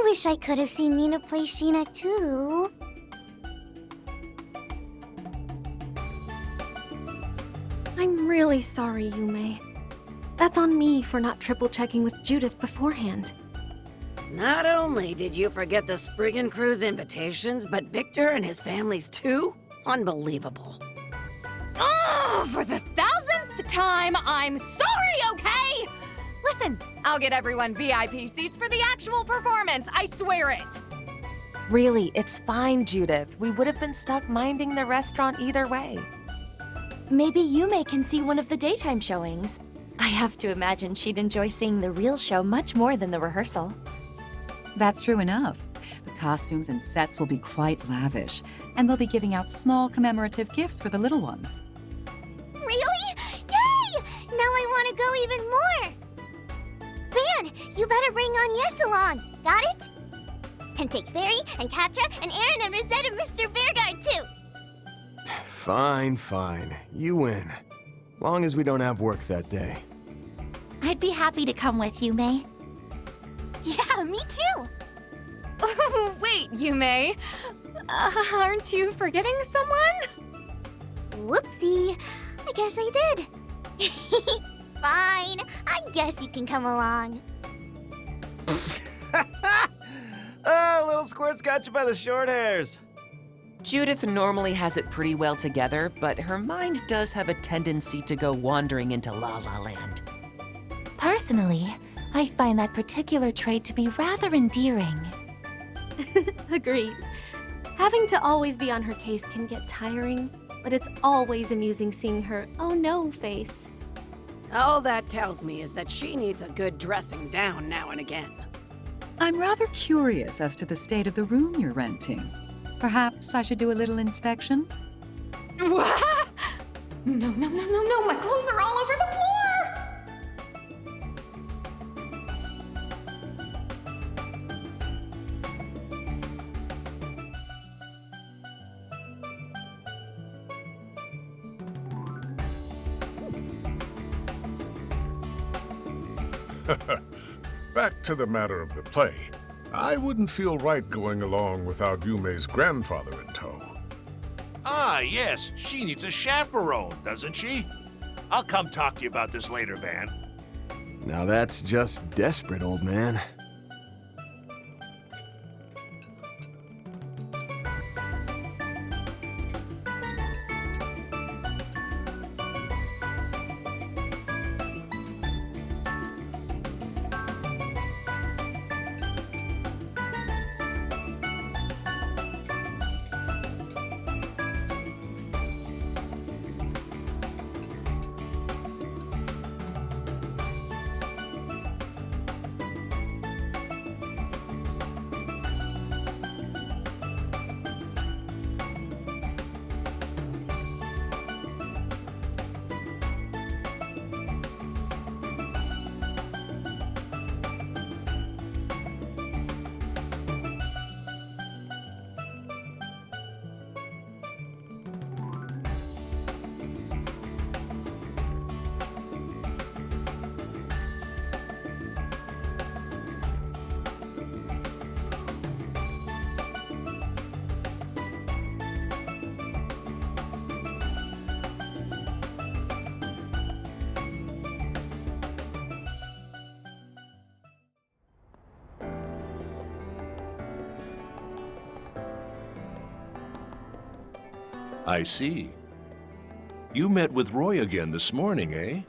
wish I could have seen Nina play Sheena too. I'm really sorry, Yume. That's on me for not triple-checking with Judith beforehand. Not only did you forget the Spriggan Crew's invitations, but Victor and his families too? Unbelievable. Oh, for the 1000th time, I'm sorry, okay? Listen, I'll get everyone VIP seats for the actual performance, I swear it. Really, it's fine, Judith. We would have been stuck minding the restaurant either way. Maybe Yume can see one of the daytime showings. I have to imagine she'd enjoy seeing the real show much more than the rehearsal. That's true enough. The costumes and sets will be quite lavish, and they'll be giving out small commemorative gifts for the little ones. Really? Yay! Now I want to go even more! Van, you better bring on Yes along. Got it? And take Fairy and Katja and Aaron and Rosette and Mr. Bearguard too. Fine, fine. You win. Long as we don't have work that day. I'd be happy to come with you, May. Yeah, me too. Wait, Yume. Aren't you forgetting someone? Whoopsie. I guess I did. Fine. I guess you can come along. Ah, little squirt's got you by the short hairs. Judith normally has it pretty well together, but her mind does have a tendency to go wandering into La La Land. Personally, I find that particular trait to be rather endearing. Agreed. Having to always be on her case can get tiring, but it's always amusing seeing her oh no face. All that tells me is that she needs a good dressing down now and again. I'm rather curious as to the state of the room you're renting. Perhaps I should do a little inspection? What? No, my clothes are all over the floor! Back to the matter of the play. I wouldn't feel right going along without Yume's grandfather in tow. Ah, yes, she needs a chaperone, doesn't she? I'll come talk to you about this later, Van. Now that's just desperate, old man. I see. You met with Roy again this morning, eh?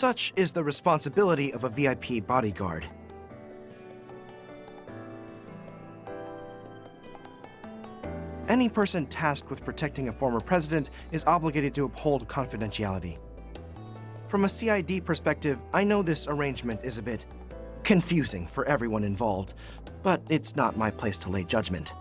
Such is the responsibility of a VIP bodyguard. Any person tasked with protecting a former president is obligated to uphold confidentiality. From a CID perspective, I know this arrangement is a bit confusing for everyone involved, but it's not my place to lay judgment.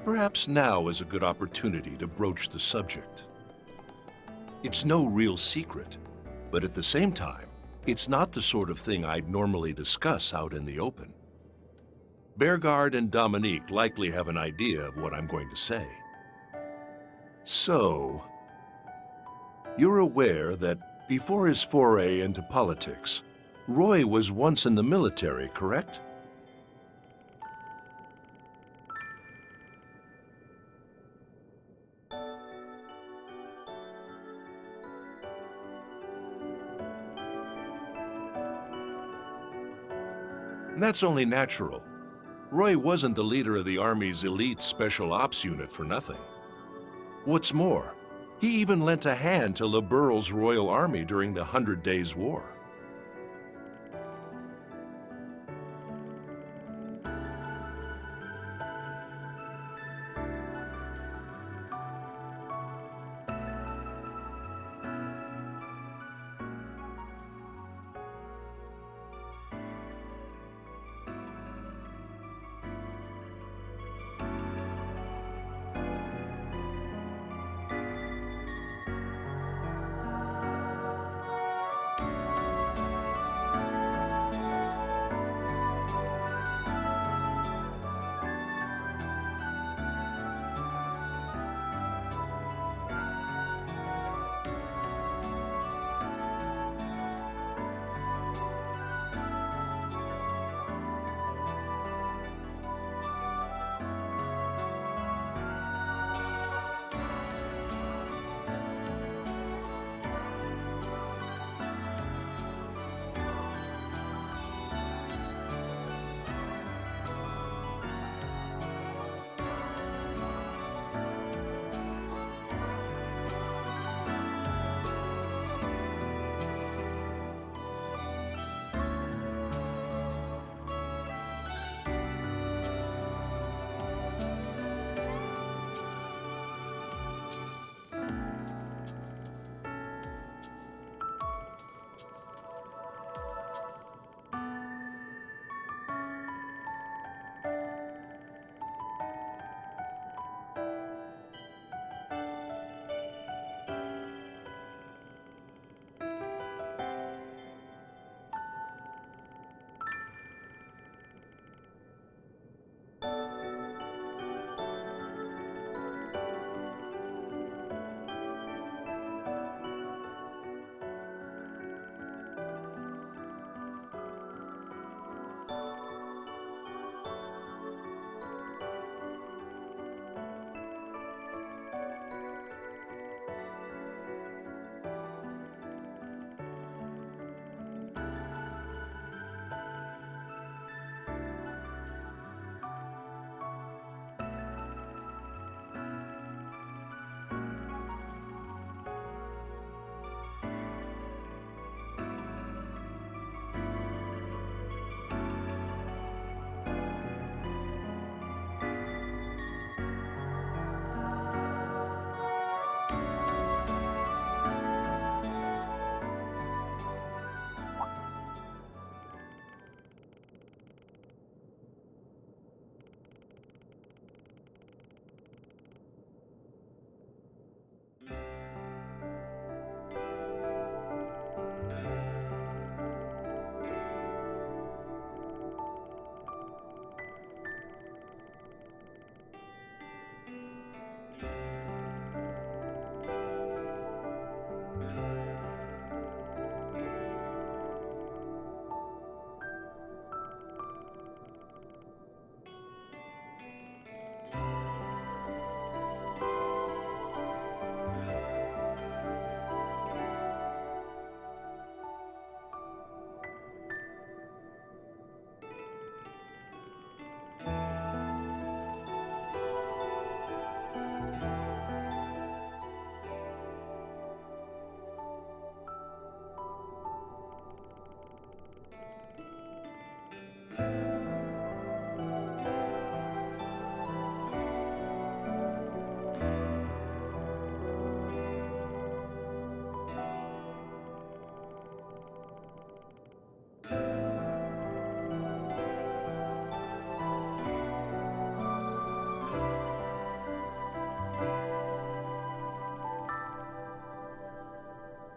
Perhaps now is a good opportunity to broach the subject. It's no real secret, but at the same time, it's not the sort of thing I'd normally discuss out in the open. Beauregard and Dominique likely have an idea of what I'm going to say. So, you're aware that before his foray into politics, Roy was once in the military, correct? That's only natural. Roy wasn't the leader of the Army's elite Special Ops unit for nothing. What's more, he even lent a hand to Le Burle's Royal Army during the 100 Days' War.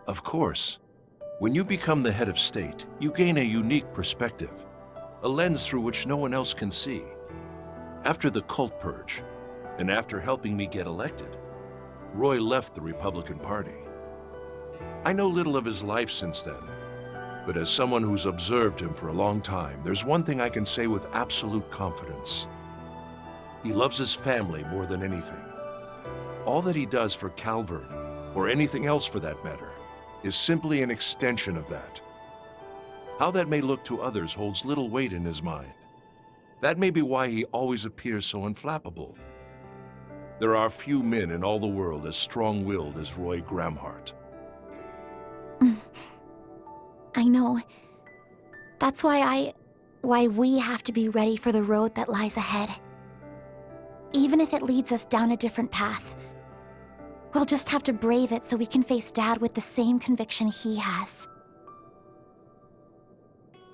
Of course, when you become the head of state, you gain a unique perspective, a lens through which no one else can see. After the cult purge, and after helping me get elected, Roy left the Republican Party. I know little of his life since then, but as someone who's observed him for a long time, there's one thing I can say with absolute confidence. He loves his family more than anything. All that he does for Calvert, or anything else for that matter, is simply an extension of that. How that may look to others holds little weight in his mind. That may be why he always appears so unflappable. There are few men in all the world as strong-willed as Roy Gramhart. I know. That's why we have to be ready for the road that lies ahead. Even if it leads us down a different path, we'll just have to brave it so we can face Dad with the same conviction he has.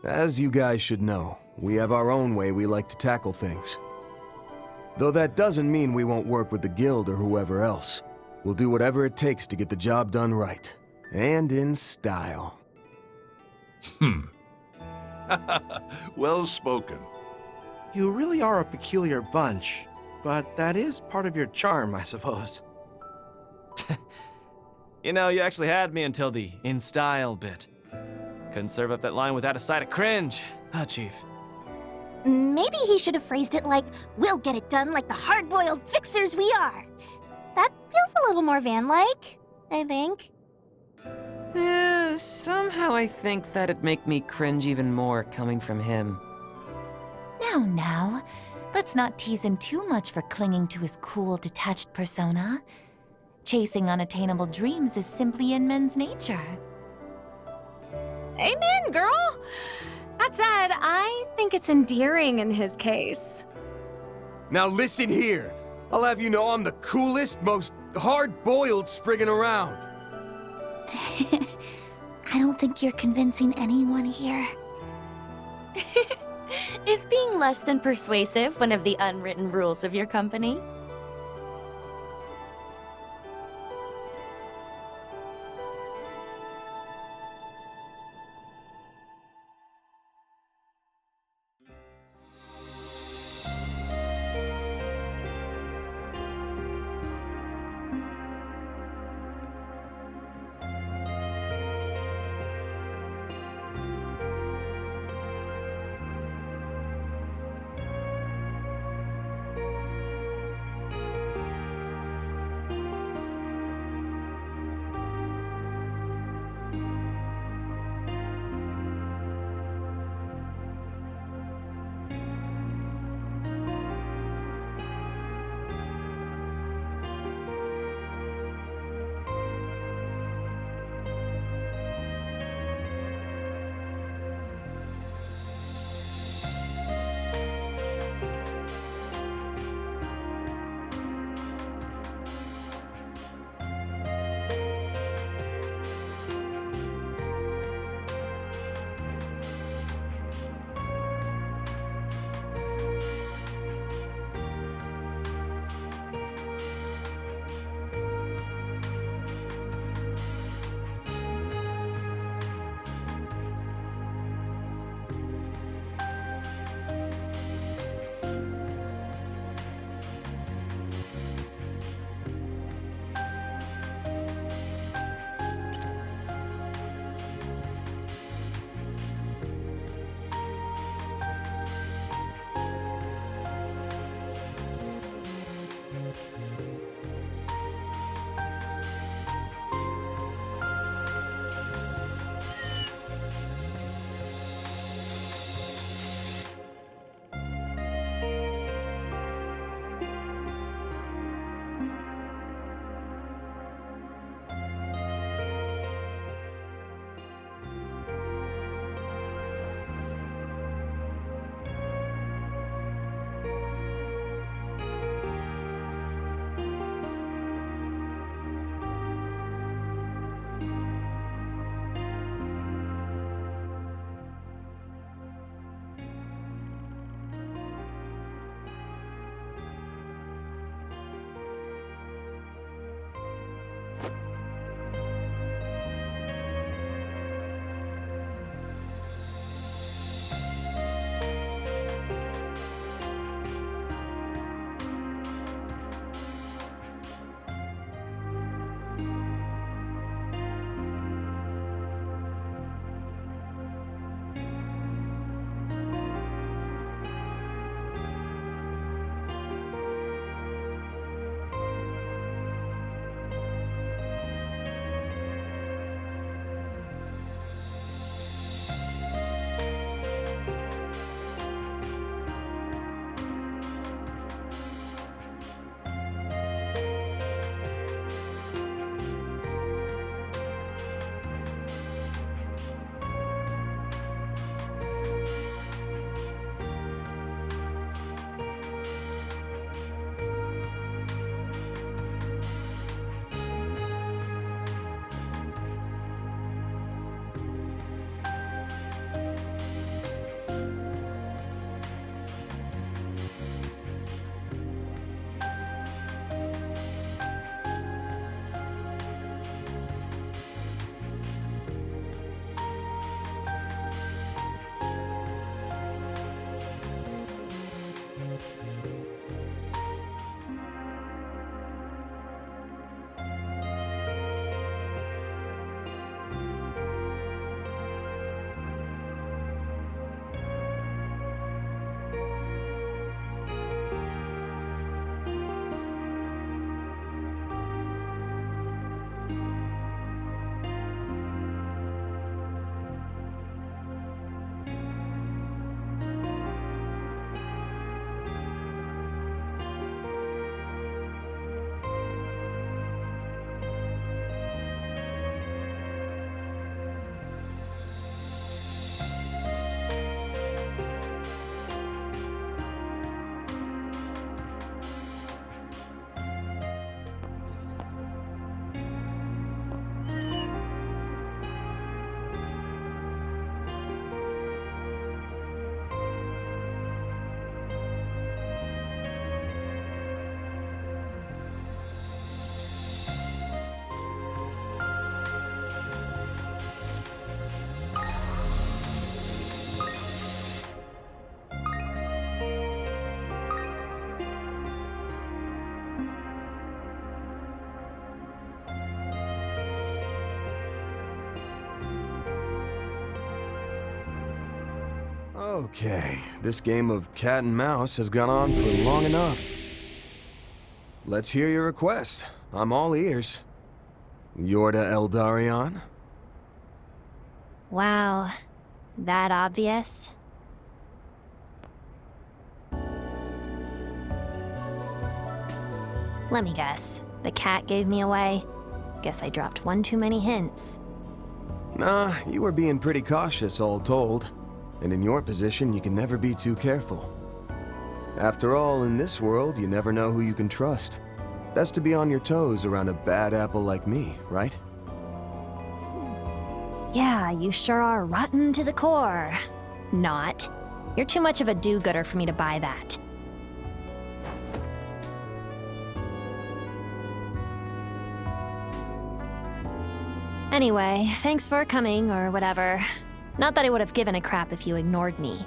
As you guys should know, we have our own way we like to tackle things. Though that doesn't mean we won't work with the Guild or whoever else. We'll do whatever it takes to get the job done right. And in style. Well spoken. You really are a peculiar bunch, but that is part of your charm, I suppose. You know, you actually had me until the in style bit. Couldn't serve up that line without a side of cringe. Ah, Chief. Maybe he should have phrased it like, we'll get it done like the hard-boiled fixers we are. That feels a little more Van-like, I think. Somehow I think that'd make me cringe even more coming from him. Now, let's not tease him too much for clinging to his cool, detached persona. Chasing unattainable dreams is simply in men's nature. Amen, girl! That said, I think it's endearing in his case. Now listen here. I'll have you know I'm the coolest, most hard-boiled spriggin' around. I don't think you're convincing anyone here. Is being less than persuasive one of the unwritten rules of your company? Okay, this game of cat and mouse has gone on for long enough. Let's hear your request. I'm all ears. Jorda Eldarion? Wow, that obvious? Let me guess. The cat gave me away. Guess I dropped one too many hints. Nah, you were being pretty cautious, all told. And in your position, you can never be too careful. After all, in this world, you never know who you can trust. Best to be on your toes around a bad apple like me, right? Yeah, you sure are rotten to the core. Not. You're too much of a do-gooder for me to buy that. Anyway, thanks for coming, or whatever. Not that I would have given a crap if you ignored me.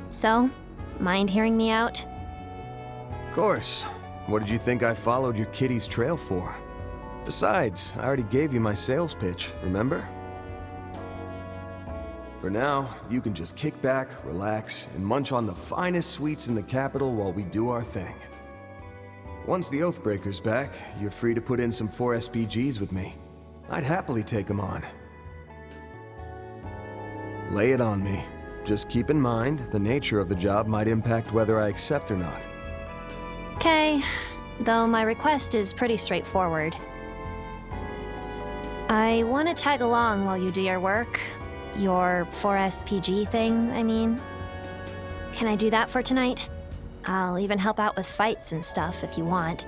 So, mind hearing me out? Of course. What did you think I followed your kitty's trail for? Besides, I already gave you my sales pitch, remember? For now, you can just kick back, relax, and munch on the finest sweets in the capital while we do our thing. Once the Oathbreaker's back, you're free to put in some 4 SPGs with me. I'd happily take them on. Lay it on me. Just keep in mind, the nature of the job might impact whether I accept or not. Okay, though my request is pretty straightforward. I want to tag along while you do your work. Your 4SPG thing, I mean. Can I do that for tonight? I'll even help out with fights and stuff if you want.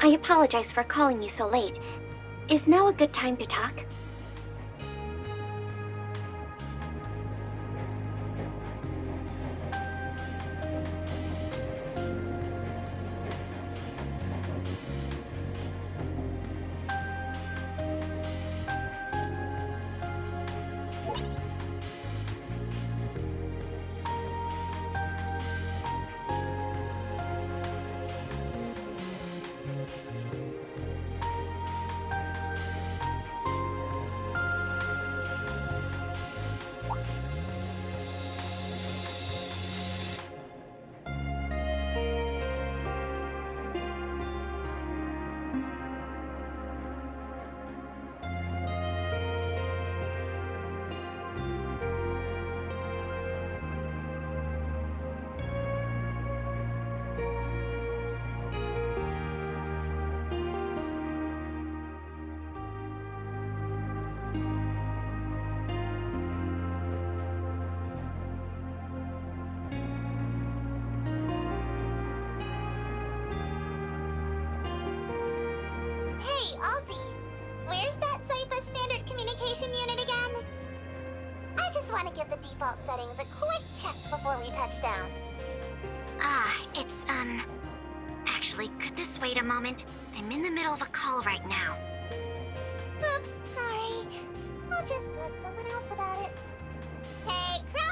I apologize for calling you so late. Is now a good time to talk? Hey, Alti! Where's that Cypher standard communication unit again? I just want to give the default settings a quick check before we touch down. Actually, could this wait a moment? I'm in the middle of a call right now. Oops, sorry. I'll just bug someone else about it. Hey, Crow!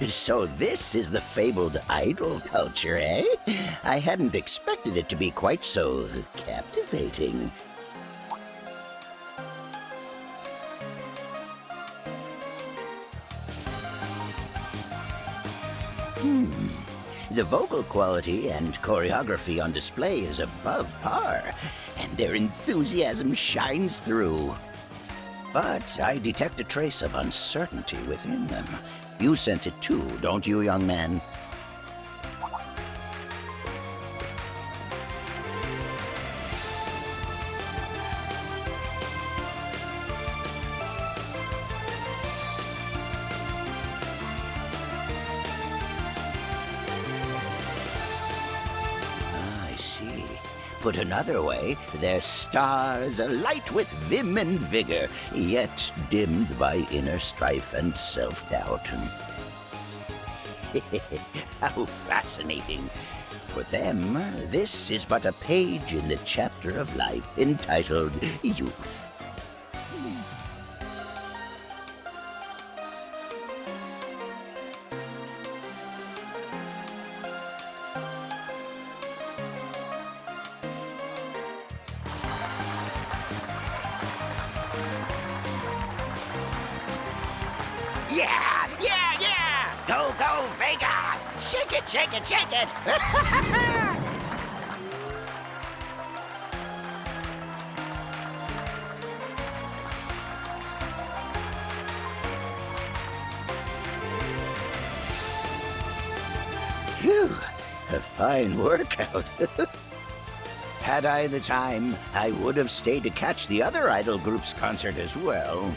So this is the fabled idol culture, eh? I hadn't expected it to be quite so captivating. The vocal quality and choreography on display is above par, and their enthusiasm shines through. But I detect a trace of uncertainty within them. You sense it too, don't you, young man? I see. Put another way, they're stars alight with vim and vigor, yet dimmed by inner strife and self-doubt. How fascinating. For them, this is but a page in the chapter of life entitled Youth. Yeah! Yeah! Yeah! Go, go, Vega! Shake it, shake it, shake it! Phew! A fine workout. Had I the time, I would have stayed to catch the other idol group's concert as well.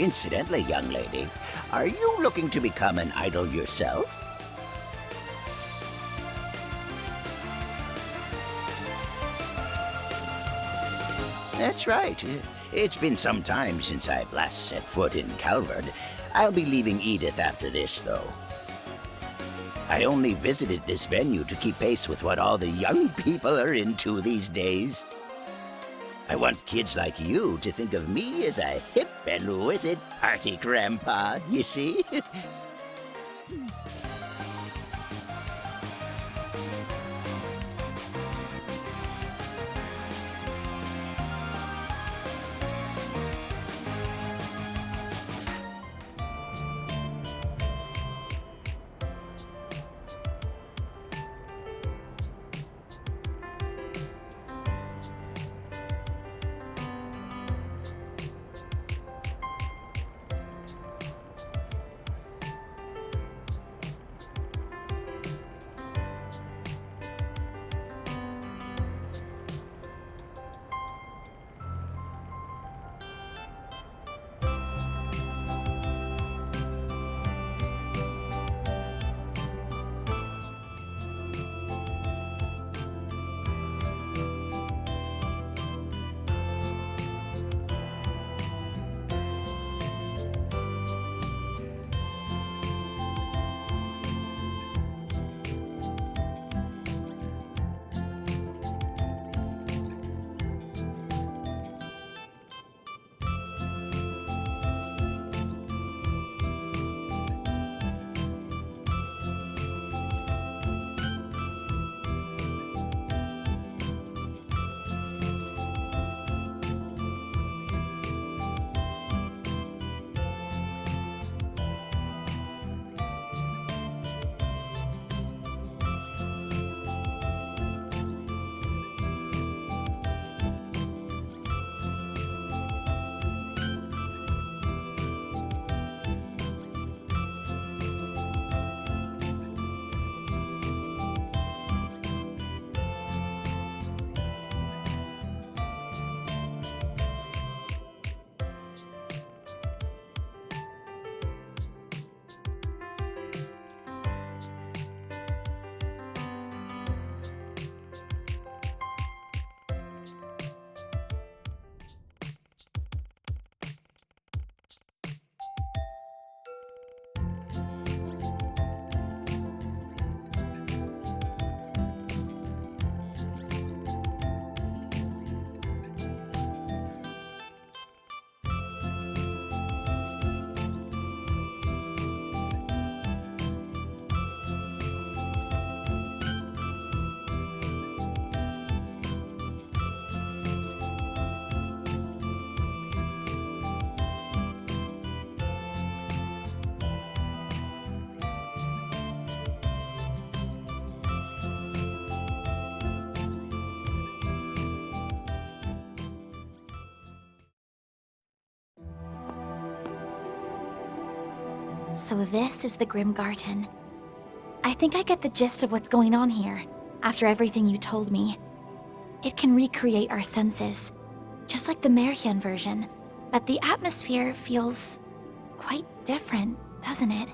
Incidentally, young lady, are you looking to become an idol yourself? That's right. It's been some time since I've last set foot in Calvard. I'll be leaving Edith after this, though. I only visited this venue to keep pace with what all the young people are into these days. I want kids like you to think of me as a hip and with it party grandpa, you see? So this is the Grim Garten. I think I get the gist of what's going on here, after everything you told me. It can recreate our senses, just like the Märchen version, but the atmosphere feels quite different, doesn't it?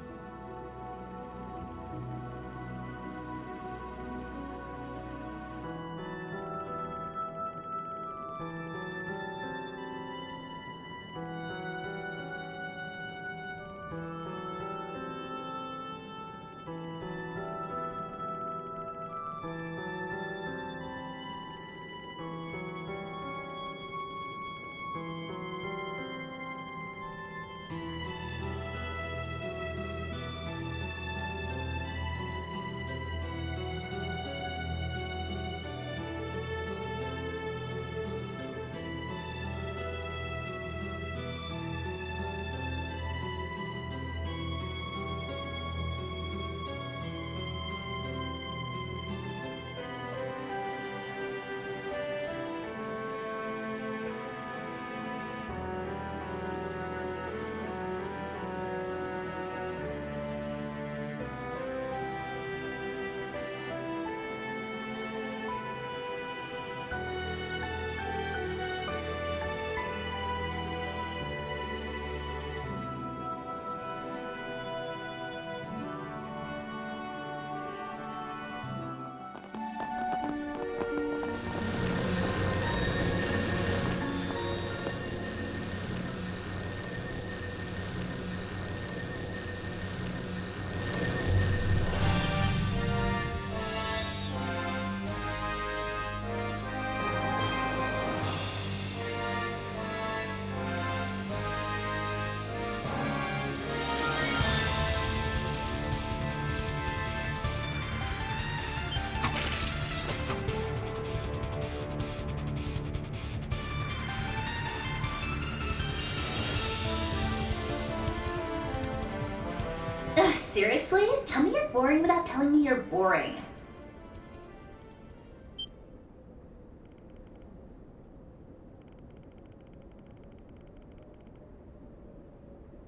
seriously? Tell me you're boring without telling me you're boring.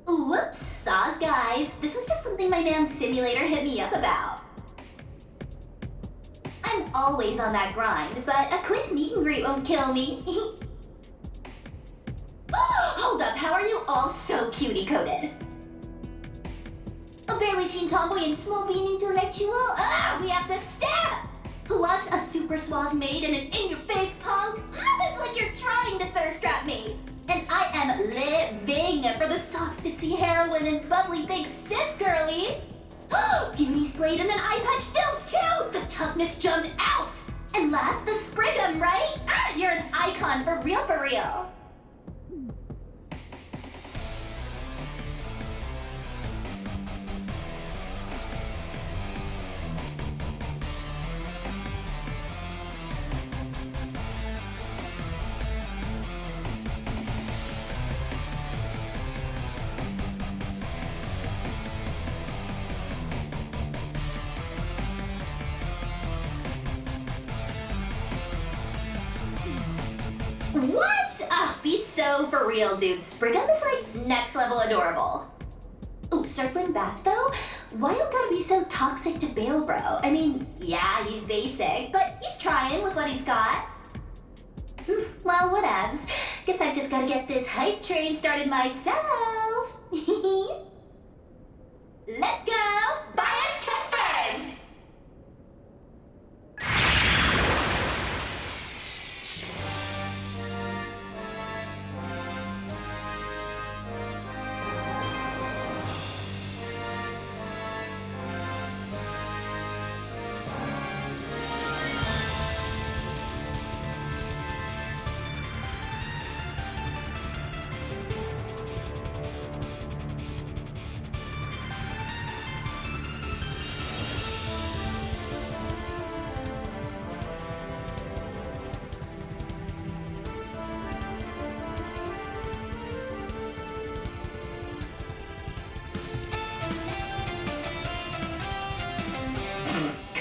Whoops, saws guys. This was just something my man Simulator hit me up about. I'm always on that grind, but a quick meet and greet won't kill me. Hold up, how are you all so cutie-coded? A barely teen tomboy and small bean intellectual? We have to step! Plus a super suave maid and an in-your-face punk? It's like you're trying to thirst trap me! And I am living for the soft, ditzy heroine and bubbly big sis girlies! Beauty splayed and an eye patch still too! The toughness jumped out! And last, the Sprigum, right? You're an icon for real, for real! What? Be so for real, dude. Sprigum is like next level adorable. Ooh, circling back though, why you gotta be so toxic to Bale Bro? I mean, yeah, he's basic, but he's trying with what he's got. Well, whatevs. Guess I've just gotta get this hype train started myself. Let's go! Bias confirmed!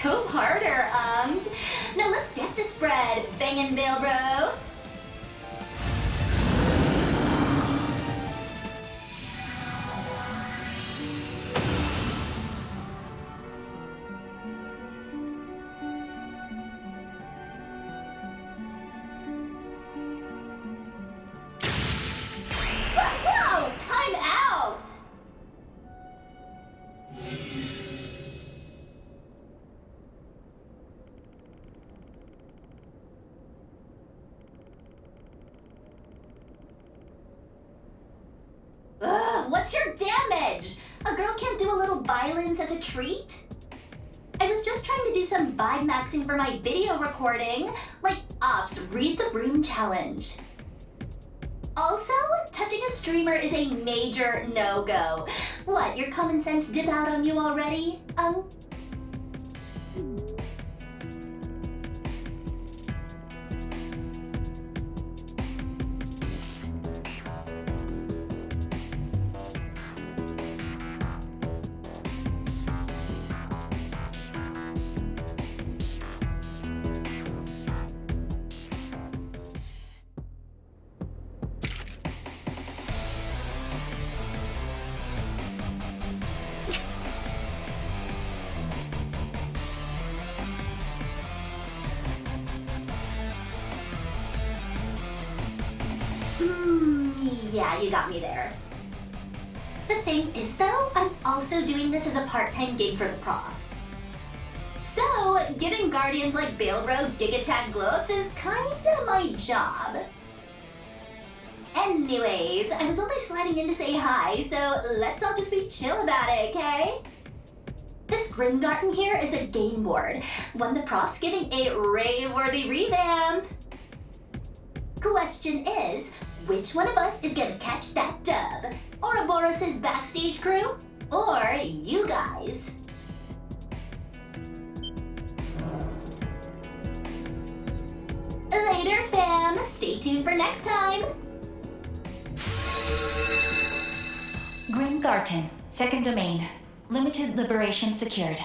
Go harder, Now let's get this bread, bangin' Bale Bro. Whoa! Time out! What's your damage? A girl can't do a little violence as a treat? I was just trying to do some vibe maxing for my video recording. Like, Ops, read the room challenge. Also, touching a streamer is a major no-go. What, your common sense dip out on you already? Yeah, you got me there. The thing is though, I'm also doing this as a part-time gig for the prof. So, giving guardians like Bale Bro Giga Chat glow-ups is kinda my job. Anyways, I was only sliding in to say hi, so let's all just be chill about it, okay? This Garten here is a game board, one the prof's giving a rave-worthy revamp. Question is, which one of us is gonna catch that dub? Ouroboros' backstage crew? Or you guys? Laters, fam! Stay tuned for next time! Garten, second domain. Limited liberation secured.